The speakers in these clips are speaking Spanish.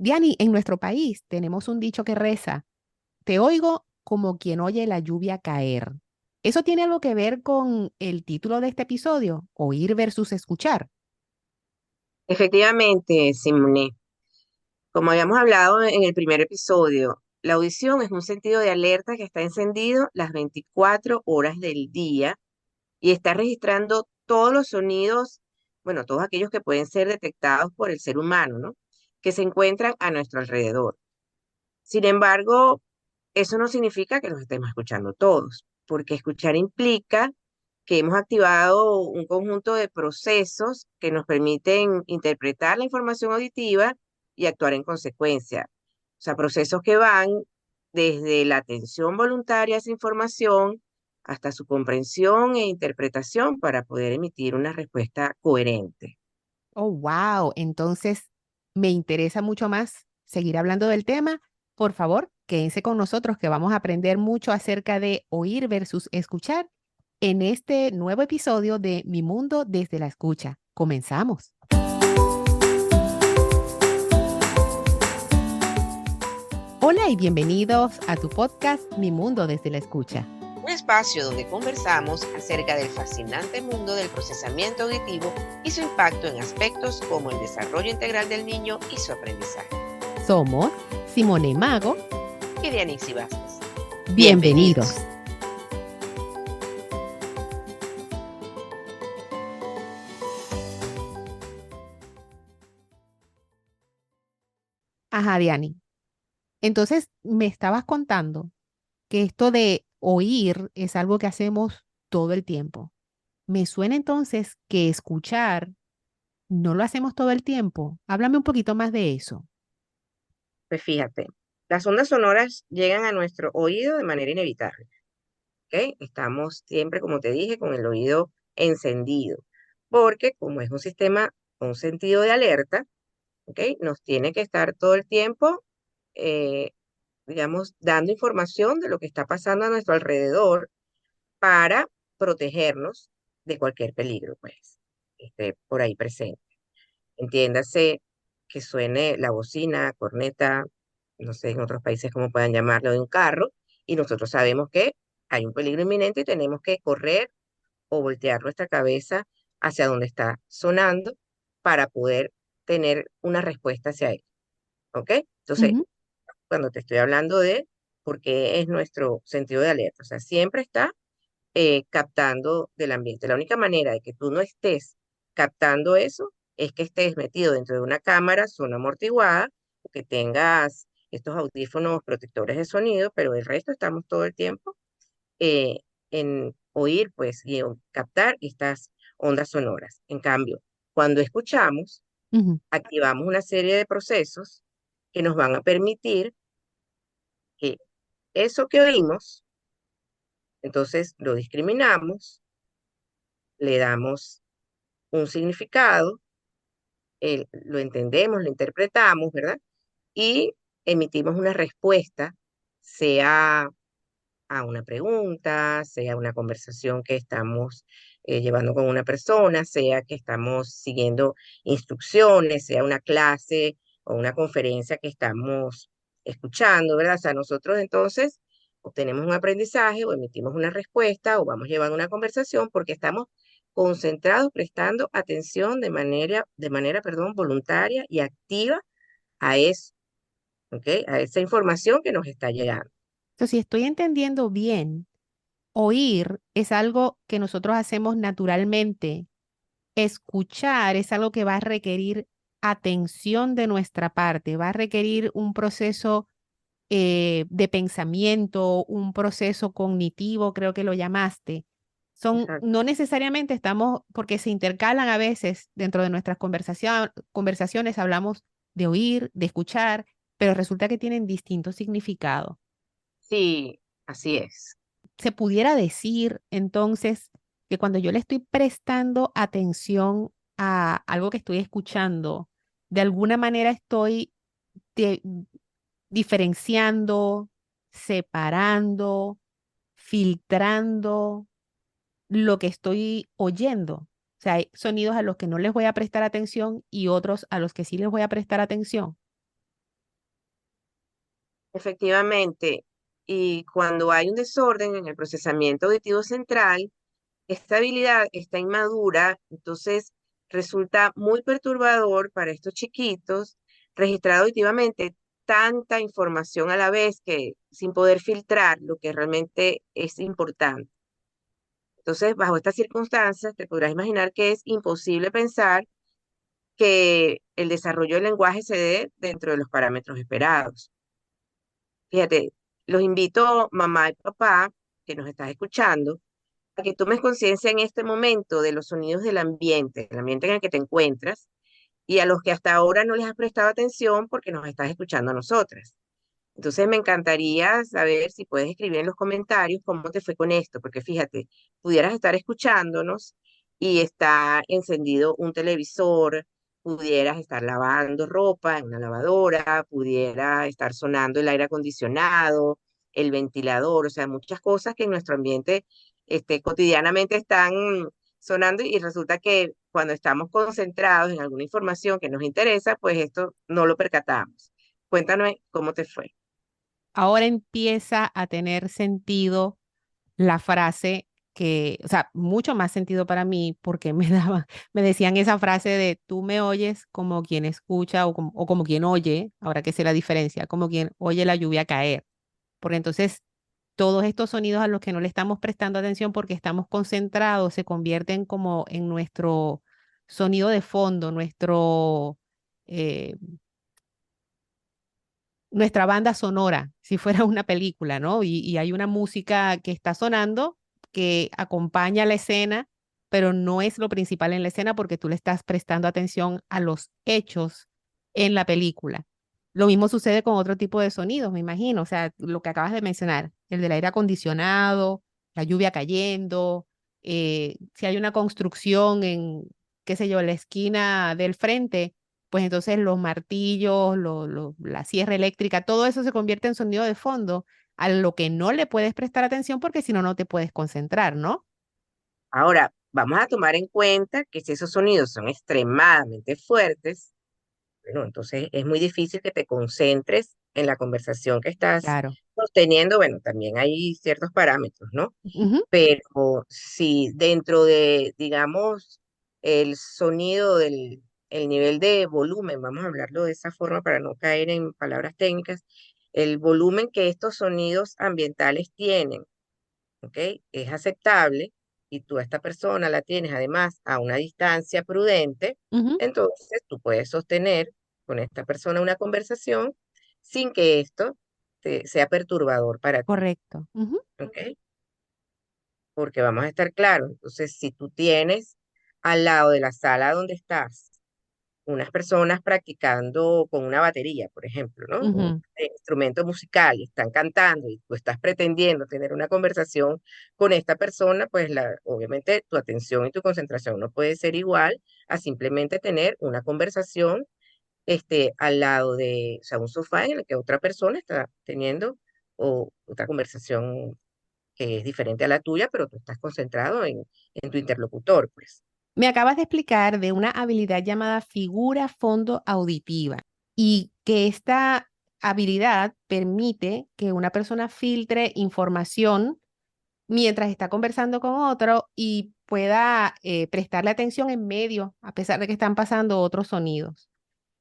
Diani, en nuestro país tenemos un dicho que reza, te oigo como quien oye la lluvia caer. ¿Eso tiene algo que ver con el título de este episodio? Oír versus escuchar. Efectivamente, Simone, como habíamos hablado en el primer episodio, la audición es un sentido de alerta que está encendido las 24 horas del día y está registrando todos los sonidos, bueno, todos aquellos que pueden ser detectados por el ser humano, ¿no? Que se encuentran a nuestro alrededor. Sin embargo, eso no significa que los estemos escuchando todos, porque escuchar implica que hemos activado un conjunto de procesos que nos permiten interpretar la información auditiva y actuar en consecuencia. O sea, procesos que van desde la atención voluntaria a esa información hasta su comprensión e interpretación para poder emitir una respuesta coherente. Oh, wow. Entonces, me interesa mucho más seguir hablando del tema. Por favor, quédense con nosotros que vamos a aprender mucho acerca de oír versus escuchar en este nuevo episodio de Mi Mundo desde la Escucha. Comenzamos. Hola y bienvenidos a tu podcast Mi Mundo desde la Escucha. Un espacio donde conversamos acerca del fascinante mundo del procesamiento auditivo y su impacto en aspectos como el desarrollo integral del niño y su aprendizaje. Somos Simone Mago. Y de Anixi Vázquez. Bienvenidos. Ajá, Diani. Entonces, me estabas contando que esto de oír es algo que hacemos todo el tiempo. Me suena entonces que escuchar no lo hacemos todo el tiempo. Háblame un poquito más de eso. Pues fíjate, las ondas sonoras llegan a nuestro oído de manera inevitable, ¿ok? Estamos siempre, como te dije, con el oído encendido, porque como es un sistema con sentido de alerta, ¿ok? Nos tiene que estar todo el tiempo, eh, digamos, dando información de lo que está pasando a nuestro alrededor para protegernos de cualquier peligro, pues, que esté por ahí presente. Entiéndase que suene la bocina, corneta, no sé en otros países cómo puedan llamarlo, de un carro, y nosotros sabemos que hay un peligro inminente y tenemos que correr o voltear nuestra cabeza hacia donde está sonando para poder tener una respuesta hacia él. ¿Ok? Entonces, Ujú. cuando te estoy hablando de por qué es nuestro sentido de alerta, o sea, siempre está captando del ambiente. La única manera de que tú no estés captando eso es que estés metido dentro de una cámara amortiguada o que tengas estos audífonos protectores de sonido, pero el resto estamos todo el tiempo eh, en oír, pues, y en captar estas ondas sonoras. En cambio, cuando escuchamos, Ujú. activamos una serie de procesos que nos van a permitir que eso que oímos, entonces lo discriminamos, le damos un significado, lo entendemos, lo interpretamos, ¿verdad? Y emitimos una respuesta, sea a una pregunta, sea una conversación que estamos llevando con una persona, sea que estamos siguiendo instrucciones, sea una clase o una conferencia que estamos escuchando, ¿verdad? O sea, nosotros entonces obtenemos un aprendizaje o emitimos una respuesta o vamos llevando una conversación porque estamos concentrados, prestando atención perdón, voluntaria y activa a eso, ¿ok? A esa información que nos está llegando. Entonces, si estoy entendiendo bien, oír es algo que nosotros hacemos naturalmente. Escuchar es algo que va a requerir atención de nuestra parte, va a requerir un proceso de pensamiento, un proceso cognitivo, creo que lo llamaste. Exacto. No necesariamente estamos, porque se intercalan a veces dentro de nuestras conversaciones, hablamos de oír, de escuchar, pero resulta que tienen distintos significados. Sí, así es. Se pudiera decir entonces que cuando yo le estoy prestando atención a algo que estoy escuchando, de alguna manera estoy de- diferenciando, separando, filtrando lo que estoy oyendo. O sea, hay sonidos a los que no les voy a prestar atención y otros a los que sí les voy a prestar atención. Efectivamente, y cuando hay un desorden en el procesamiento auditivo central, esta habilidad está inmadura, entonces resulta muy perturbador para estos chiquitos registrar auditivamente tanta información a la vez que sin poder filtrar lo que realmente es importante. Entonces, bajo estas circunstancias, te podrás imaginar que es imposible pensar que el desarrollo del lenguaje se dé dentro de los parámetros esperados. Fíjate, los invito, mamá y papá, que nos estás escuchando, a que tomes conciencia en este momento de los sonidos del ambiente, el ambiente en el que te encuentras, y a los que hasta ahora no les has prestado atención porque nos estás escuchando a nosotras. Entonces me encantaría saber si puedes escribir en los comentarios cómo te fue con esto, porque fíjate, pudieras estar escuchándonos y está encendido un televisor, pudieras estar lavando ropa en una lavadora, pudiera estar sonando el aire acondicionado, el ventilador, o sea, muchas cosas que en nuestro ambiente cotidianamente están sonando y resulta que cuando estamos concentrados en alguna información que nos interesa, pues esto no lo percatamos. Cuéntanos cómo te fue. Ahora empieza a tener sentido la frase que, o sea, mucho más sentido para mí porque me decían esa frase de tú me oyes como quien escucha o como quien oye, ahora que sé la diferencia, como quien oye la lluvia caer. Porque entonces todos estos sonidos a los que no le estamos prestando atención porque estamos concentrados se convierten como en nuestro sonido de fondo, eh, nuestra banda sonora, si fuera una película, ¿no? Y hay una música que está sonando que acompaña la escena, pero no es lo principal en la escena porque tú le estás prestando atención a los hechos en la película. Lo mismo sucede con otro tipo de sonidos, me imagino, o sea, lo que acabas de mencionar, el del aire acondicionado, la lluvia cayendo, si hay una construcción en, qué sé yo, la esquina del frente, pues entonces los martillos, la sierra eléctrica, todo eso se convierte en sonido de fondo, a lo que no le puedes prestar atención porque si no, no te puedes concentrar, ¿no? Ahora, vamos a tomar en cuenta que si esos sonidos son extremadamente fuertes, bueno, entonces es muy difícil que te concentres en la conversación que estás Claro. sosteniendo. Bueno, también hay ciertos parámetros, ¿no? Ujú, Pero si dentro de, digamos, el sonido el nivel de volumen, vamos a hablarlo de esa forma para no caer en palabras técnicas, el volumen que estos sonidos ambientales tienen, ¿ok? Es aceptable y tú a esta persona la tienes además a una distancia prudente, ujú, entonces tú puedes sostener con esta persona una conversación sin que esto sea perturbador para ti, correcto. Ujú, ¿ok? Porque vamos a estar claros, entonces si tú tienes al lado de la sala donde estás unas personas practicando con una batería, por ejemplo, ¿no? Un ujú, instrumento musical y están cantando y tú estás pretendiendo tener una conversación con esta persona, pues obviamente tu atención y tu concentración no puede ser igual a simplemente tener una conversación al lado de, o sea, un sofá en el que otra persona está teniendo o otra conversación que es diferente a la tuya, pero tú estás concentrado en tu interlocutor, pues. me acabas de explicar de una habilidad llamada figura fondo auditiva y que esta habilidad permite que una persona filtre información mientras está conversando con otro y pueda prestarle atención en medio, a pesar de que están pasando otros sonidos.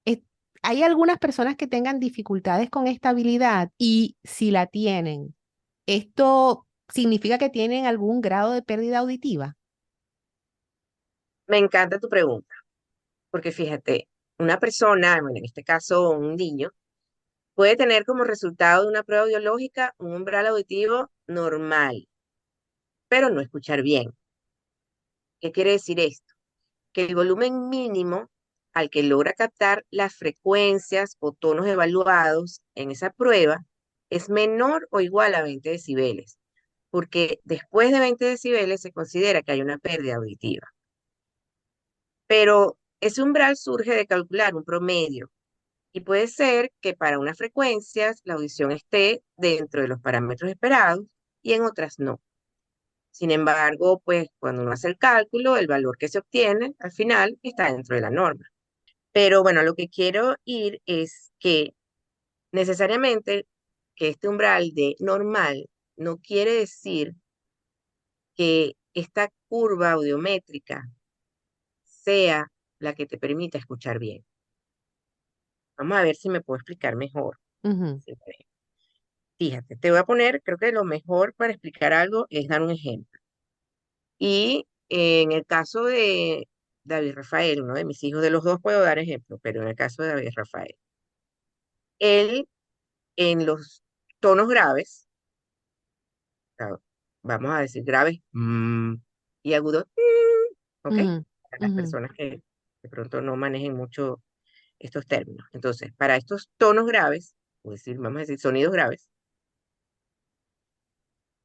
Es- ¿Hay algunas personas que tengan dificultades con esta habilidad? Y si la tienen, ¿esto significa que tienen algún grado de pérdida auditiva? Me encanta tu pregunta, porque fíjate, una persona, bueno, en este caso un niño, puede tener como resultado de una prueba biológica un umbral auditivo normal, pero no escuchar bien. ¿Qué quiere decir esto? Que el volumen mínimo al que logra captar las frecuencias o tonos evaluados en esa prueba es menor o igual a 20 decibeles, porque después de 20 decibeles se considera que hay una pérdida auditiva. Pero ese umbral surge de calcular un promedio y puede ser que para unas frecuencias la audición esté dentro de los parámetros esperados y en otras no. Sin embargo, pues cuando uno hace el cálculo, el valor que se obtiene al final está dentro de la norma. Pero bueno, lo que quiero ir es que necesariamente que este umbral de normal no quiere decir que esta curva audiométrica sea la que te permita escuchar bien. Vamos a ver si me puedo explicar mejor. Ujú, Sí, por ejemplo. Fíjate, te voy a poner, creo que lo mejor para explicar algo es dar un ejemplo. Y en el caso de David Rafael, uno de mis hijos, de los dos puedo dar ejemplo, pero en el caso de David Rafael, él en los tonos graves, sea, vamos a decir graves, y agudos, ¿ok? ujú, Para las ujú, personas que de pronto no manejen mucho estos términos. Entonces, para estos tonos graves, o decir, vamos a decir sonidos graves,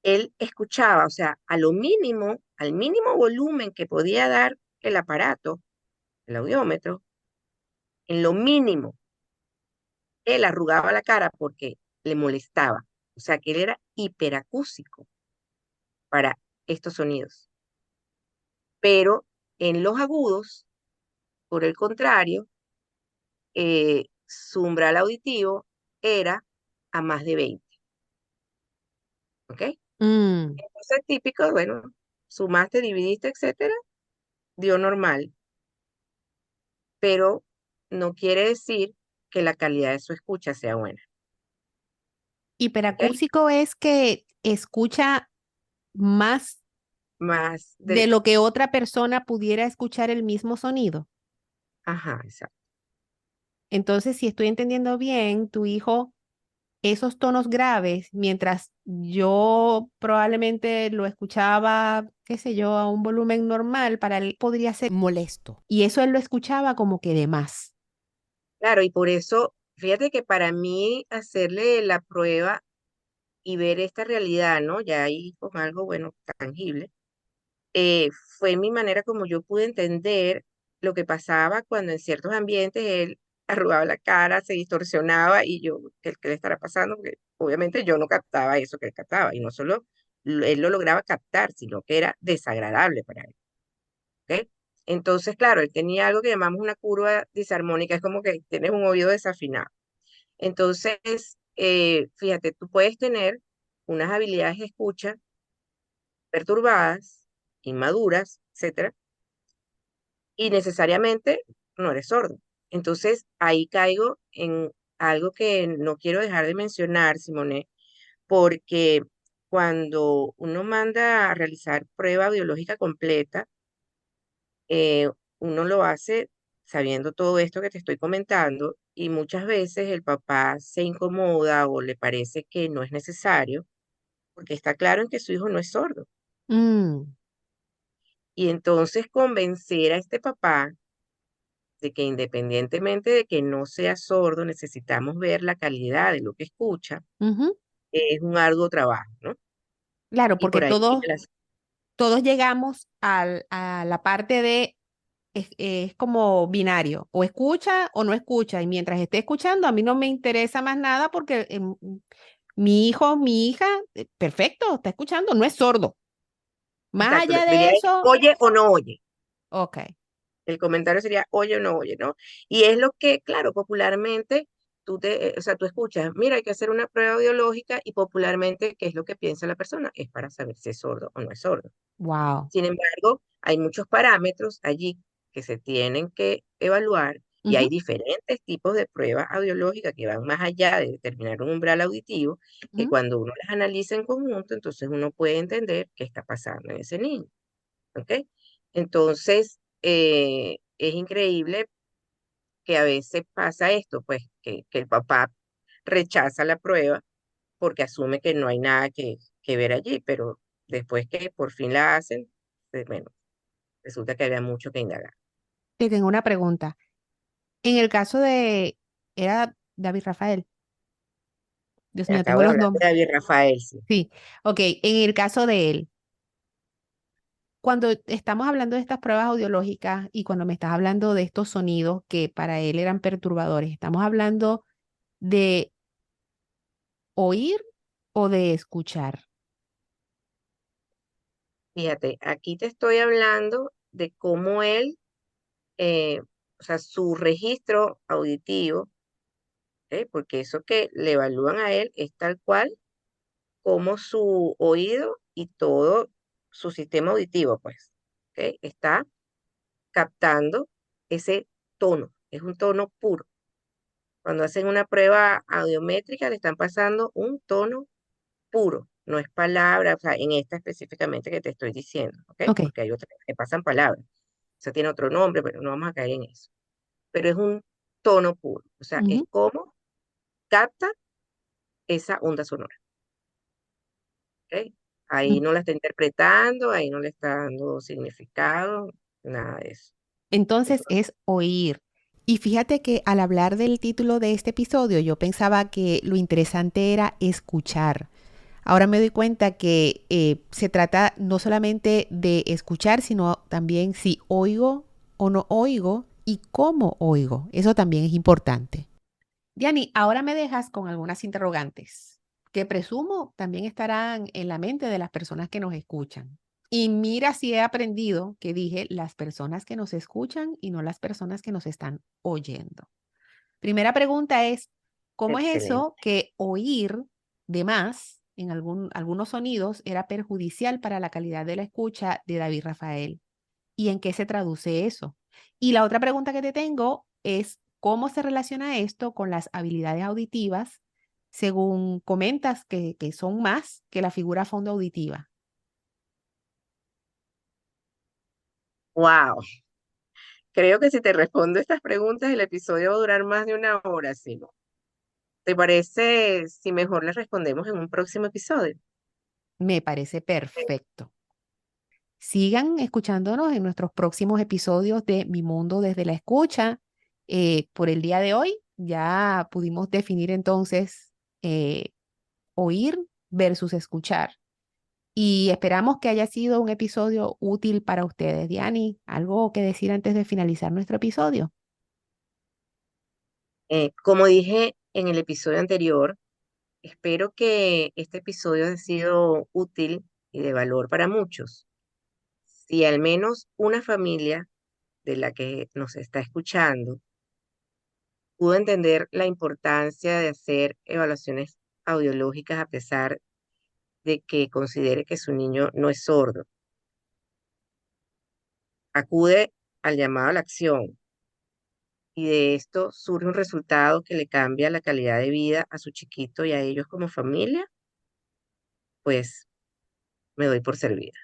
él escuchaba, o sea, a lo mínimo, al mínimo volumen que podía dar el aparato, el audiómetro, en lo mínimo, él arrugaba la cara porque le molestaba. O sea, que él era hiperacúsico para estos sonidos. Pero en los agudos, por el contrario, su umbral auditivo era a más de 20, ¿ok? mm. Entonces, típico, bueno, sumaste, dividiste, etcétera, dio normal, pero no quiere decir que la calidad de su escucha sea buena, ¿ok? Hiperacústico es que escucha más Más de de, lo que otra persona pudiera escuchar el mismo sonido. ajá, exacto. Entonces, si estoy entendiendo bien, tu hijo, esos tonos graves, mientras yo probablemente lo escuchaba, qué sé yo, a un volumen normal, para él podría ser molesto. Y eso él lo escuchaba como que de más. Claro, y por eso, fíjate que para mí hacerle la prueba y ver esta realidad, ¿no? Ya ahí con algo, bueno, tangible, eh, fue mi manera como yo pude entender lo que pasaba cuando en ciertos ambientes él arrugaba la cara, se distorsionaba y yo, ¿qué le estará pasando? Porque obviamente yo no captaba eso que él captaba y no solo él lo lograba captar, sino que era desagradable para él, ¿ok? Entonces, claro, él tenía algo que llamamos una curva disarmónica, es como que tienes un oído desafinado. Entonces, fíjate, tú puedes tener unas habilidades de escucha perturbadas, inmaduras, etcétera, y necesariamente no eres sordo. Entonces, ahí caigo en algo que no quiero dejar de mencionar, Simone, porque cuando uno manda a realizar prueba biológica completa, eh, uno lo hace sabiendo todo esto que te estoy comentando y muchas veces el papá se incomoda o le parece que no es necesario porque está claro en que su hijo no es sordo. Mm, Y entonces convencer a este papá de que independientemente de que no sea sordo, necesitamos ver la calidad de lo que escucha, ujú. es un arduo trabajo, ¿no? Claro, Y porque por ahí todos, viene las, todos llegamos a la parte de, es como binario, o escucha o no escucha, y mientras esté escuchando, a mí no me interesa más nada porque mi hijo, mi hija, perfecto, está escuchando, no es sordo. Más exacto, allá diría de ella, eso, oye o no oye. ok, El comentario sería oye o no oye, ¿no? Y es lo que, claro, popularmente o sea, tú escuchas, mira, hay que hacer una prueba biológica y popularmente, ¿qué es lo que piensa la persona? Es para saber si es sordo o no es sordo. wow. Sin embargo, hay muchos parámetros allí que se tienen que evaluar y hay Ujú, diferentes tipos de pruebas audiológicas que van más allá de determinar un umbral auditivo, que ujú. cuando uno las analiza en conjunto, entonces uno puede entender qué está pasando en ese niño. ¿Ok? Entonces, es increíble que a veces pasa esto, pues que el papá rechaza la prueba porque asume que no hay nada que ver allí, pero después que por fin la hacen, bueno, resulta que había mucho que indagar. Te tengo una pregunta. En el caso de, era David Rafael, Dios mío, Acabo tengo de los hablar de nombres. David Rafael, sí. Sí, ok, en el caso de él. Cuando estamos hablando de estas pruebas audiológicas y cuando me estás hablando de estos sonidos que para él eran perturbadores, ¿estamos hablando de oír o de escuchar? Fíjate, aquí te estoy hablando de cómo él, eh, o sea, su registro auditivo ¿ok? Porque eso que le evalúan a él es tal cual como su oído y todo su sistema auditivo, pues, ¿ok? Está captando ese tono, es un tono puro. Cuando hacen una prueba audiométrica, le están pasando un tono puro, no es palabra, o sea, en esta específicamente que te estoy diciendo, ¿ok? Ok. Porque hay otras que pasan palabras. Eso tiene otro nombre, pero no vamos a caer en eso. Pero es un tono puro, o sea, es Ujú. como capta esa onda sonora, ¿ok? Ahí Mm. no la está interpretando, ahí no le está dando significado, nada de eso. Entonces Entonces, es oír. Y fíjate que al hablar del título de este episodio, yo pensaba que lo interesante era escuchar. Ahora me doy cuenta que se trata no solamente de escuchar, sino también si oigo o no oigo y cómo oigo. Eso también es importante. Diani, ahora me dejas con algunas interrogantes que presumo también estarán en la mente de las personas que nos escuchan. Y mira si he aprendido que dije las personas que nos escuchan y no las personas que nos están oyendo. Primera pregunta es, ¿cómo es eso excelente. que oír de más en algunos sonidos era perjudicial para la calidad de la escucha de David Rafael? ¿Y en qué se traduce eso? Y la otra pregunta que te tengo es, ¿cómo se relaciona esto con las habilidades auditivas, según comentas que son más que la figura fondo auditiva? Wow, creo que si te respondo estas preguntas, el episodio va a durar más de una hora, Simón. ¿Te parece si mejor les respondemos en un próximo episodio? Me parece perfecto. Sigan escuchándonos en nuestros próximos episodios de Mi Mundo desde la Escucha. Por el día de hoy ya pudimos definir entonces eh, oír versus escuchar. Y esperamos que haya sido un episodio útil para ustedes. Diani, ¿algo que decir antes de finalizar nuestro episodio? Como dije en el episodio anterior, espero que este episodio haya sido útil y de valor para muchos. Si al menos una familia de la que nos está escuchando pudo entender la importancia de hacer evaluaciones audiológicas a pesar de que considere que su niño no es sordo, acude al llamado a la acción y de esto surge un resultado que le cambia la calidad de vida a su chiquito y a ellos como familia, pues me doy por servida.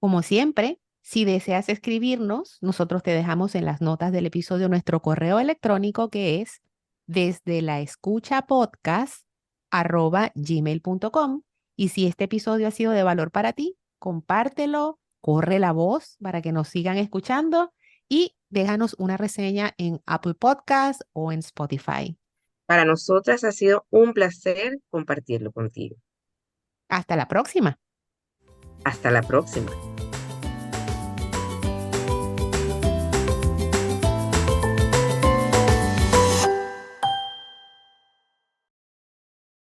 Como siempre, si deseas escribirnos, nosotros te dejamos en las notas del episodio nuestro correo electrónico que es desde la escucha podcast@gmail.com. Y si este episodio ha sido de valor para ti, compártelo, corre la voz para que nos sigan escuchando y déjanos una reseña en Apple Podcast o en Spotify. Para nosotras ha sido un placer compartirlo contigo. Hasta la próxima. Hasta la próxima.